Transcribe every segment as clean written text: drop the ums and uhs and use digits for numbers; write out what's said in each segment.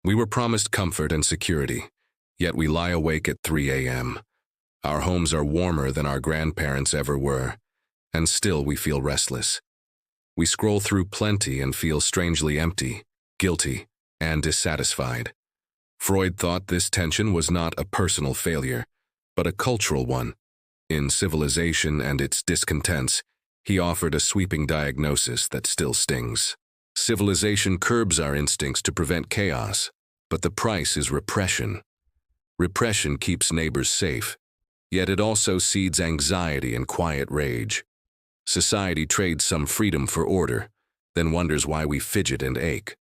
We were promised comfort and security, yet we lie awake at 3 a.m. Our homes are warmer than our grandparents ever were, and still we feel restless. We scroll through plenty and feel strangely empty, guilty, and dissatisfied. Freud thought this tension was not a personal failure, but a cultural one. In Civilization and Its Discontents, he offered a sweeping diagnosis that still stings. Civilization curbs our instincts to prevent chaos, but the price is repression. Repression keeps neighbors safe, yet it also seeds anxiety and quiet rage. Society trades some freedom for order, then wonders why we fidget and ache.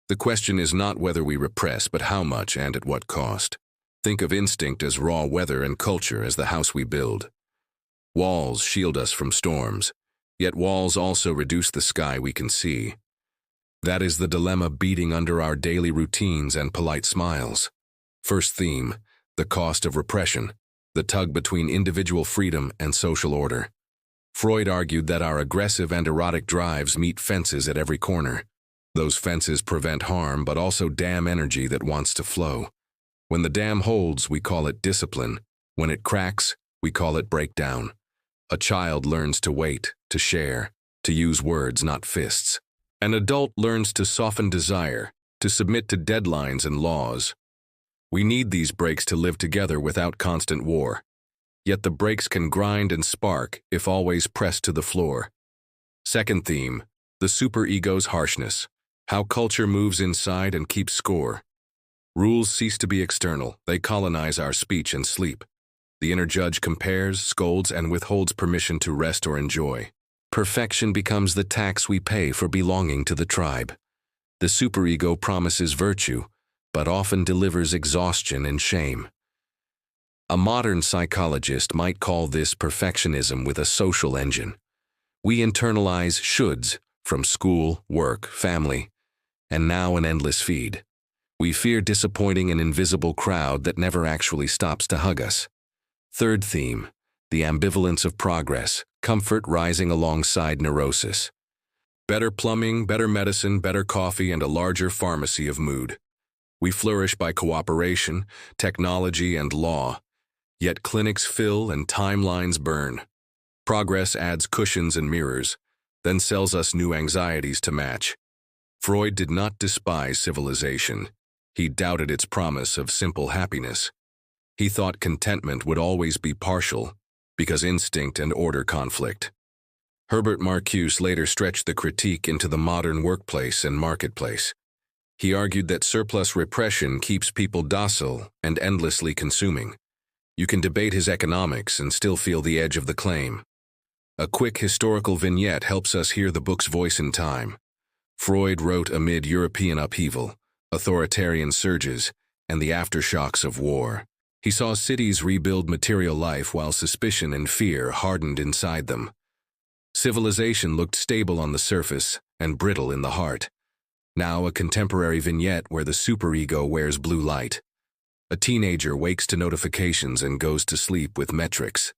The question is not whether we repress, but how much and at what cost. Think of instinct as raw weather and culture as the house we build. Walls shield us from storms, yet walls also reduce the sky we can see. That is the dilemma beating under our daily routines and polite smiles. First theme, the cost of repression, the tug between individual freedom and social order. Freud argued that our aggressive and erotic drives meet fences at every corner. Those fences prevent harm but also dam energy that wants to flow. When the dam holds, we call it discipline. When it cracks, we call it breakdown. A child learns to wait, to share, to use words, not fists. An adult learns to soften desire, to submit to deadlines and laws. We need these breaks to live together without constant war. Yet the breaks can grind and spark if always pressed to the floor. Second theme, the superego's harshness. How culture moves inside and keeps score. Rules cease to be external, they colonize our speech and sleep. The inner judge compares, scolds, and withholds permission to rest or enjoy. Perfection becomes the tax we pay for belonging to the tribe. The superego promises virtue, but often delivers exhaustion and shame. A modern psychologist might call this perfectionism with a social engine. We internalize shoulds from school, work, family, and now an endless feed. We fear disappointing an invisible crowd that never actually stops to hug us. Third theme, the ambivalence of progress, comfort rising alongside neurosis. Better plumbing, better medicine, better coffee, and a larger pharmacy of mood. We flourish by cooperation, technology, and law, yet clinics fill and timelines burn. Progress adds cushions and mirrors, then sells us new anxieties to match. Freud did not despise civilization. He doubted its promise of simple happiness. He thought contentment would always be partial, because instinct and order conflict. Herbert Marcuse later stretched the critique into the modern workplace and marketplace. He argued that surplus repression keeps people docile and endlessly consuming. You can debate his economics and still feel the edge of the claim. A quick historical vignette helps us hear the book's voice in time. Freud wrote amid European upheaval, authoritarian surges, and the aftershocks of war. He saw cities rebuild material life while suspicion and fear hardened inside them. Civilization looked stable on the surface and brittle in the heart. Now a contemporary vignette where the superego wears blue light. A teenager wakes to notifications and goes to sleep with metrics.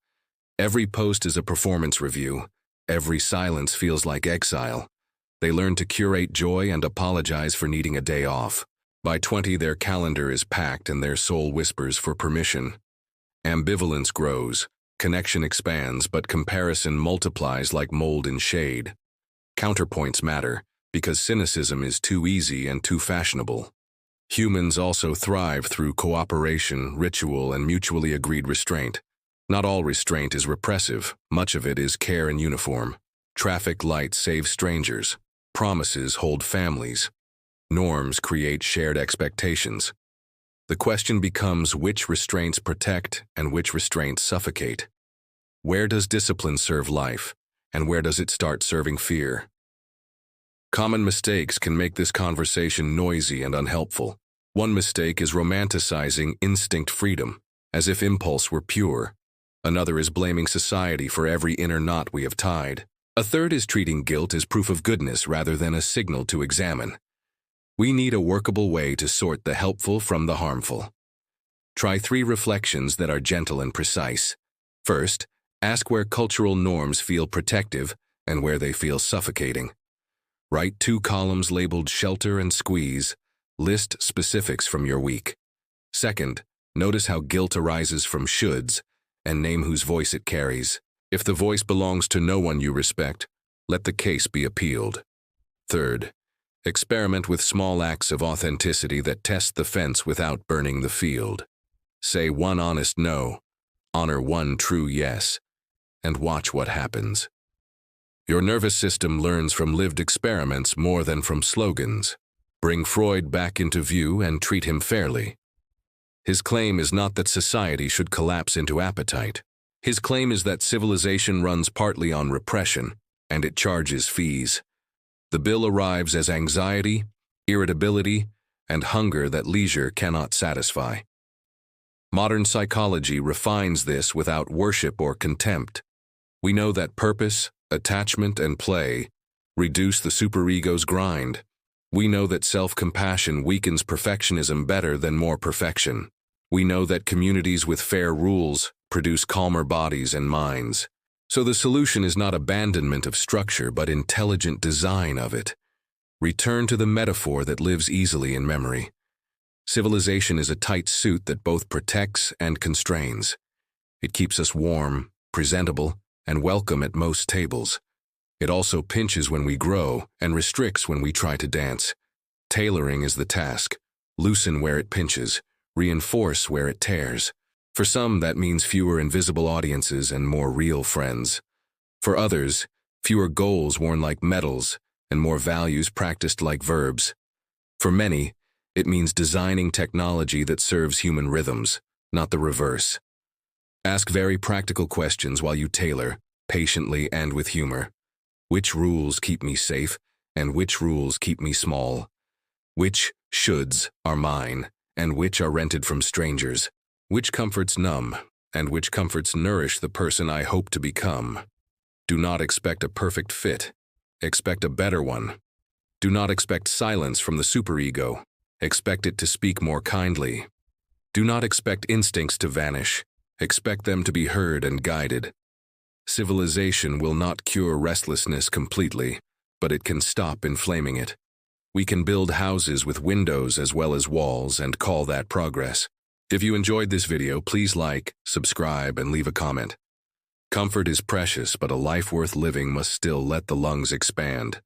Every post is a performance review. Every silence feels like exile. They learn to curate joy and apologize for needing a day off. By 20, their calendar is packed and their soul whispers for permission. Ambivalence grows, connection expands, but comparison multiplies like mold in shade. Counterpoints matter, because cynicism is too easy and too fashionable. Humans also thrive through cooperation, ritual, and mutually agreed restraint. Not all restraint is repressive, much of it is care and uniform. Traffic lights save strangers. Promises hold families. Norms create shared expectations. The question becomes which restraints protect and which restraints suffocate. Where does discipline serve life, and where does it start serving fear? Common mistakes can make this conversation noisy and unhelpful. One mistake is romanticizing instinct freedom, as if impulse were pure. Another is blaming society for every inner knot we have tied. A third is treating guilt as proof of goodness rather than a signal to examine. We need a workable way to sort the helpful from the harmful. Try 3 reflections that are gentle and precise. First, ask where cultural norms feel protective and where they feel suffocating. Write 2 columns labeled shelter and squeeze, List specifics from your week. Second, notice how guilt arises from shoulds and name whose voice it carries. If the voice belongs to no one you respect, let the case be appealed. Third, experiment with small acts of authenticity that test the fence without burning the field. Say one honest no, honor one true yes, and watch what happens. Your nervous system learns from lived experiments more than from slogans. Bring Freud back into view and treat him fairly. His claim is not that society should collapse into appetite. His claim is that civilization runs partly on repression, and it charges fees. The bill arrives as anxiety, irritability, and hunger that leisure cannot satisfy. Modern psychology refines this without worship or contempt. We know that purpose, attachment, and play reduce the superego's grind. We know that self-compassion weakens perfectionism better than more perfection. We know that communities with fair rules produce calmer bodies and minds. So the solution is not abandonment of structure, but intelligent design of it. Return to the metaphor that lives easily in memory. Civilization is a tight suit that both protects and constrains. It keeps us warm, presentable, and welcome at most tables. It also pinches when we grow and restricts when we try to dance. Tailoring is the task. Loosen where it pinches, reinforce where it tears. For some, that means fewer invisible audiences and more real friends. For others, fewer goals worn like medals and more values practiced like verbs. For many, it means designing technology that serves human rhythms, not the reverse. Ask very practical questions while you tailor, patiently and with humor. Which rules keep me safe, and which rules keep me small? Which shoulds are mine, and which are rented from strangers? Which comforts numb, and which comforts nourish the person I hope to become? Do not expect a perfect fit. Expect a better one. Do not expect silence from the superego. Expect it to speak more kindly. Do not expect instincts to vanish. Expect them to be heard and guided. Civilization will not cure restlessness completely, but it can stop inflaming it. We can build houses with windows as well as walls and call that progress. If you enjoyed this video, please like, subscribe, and leave a comment. Comfort is precious, but a life worth living must still let the lungs expand.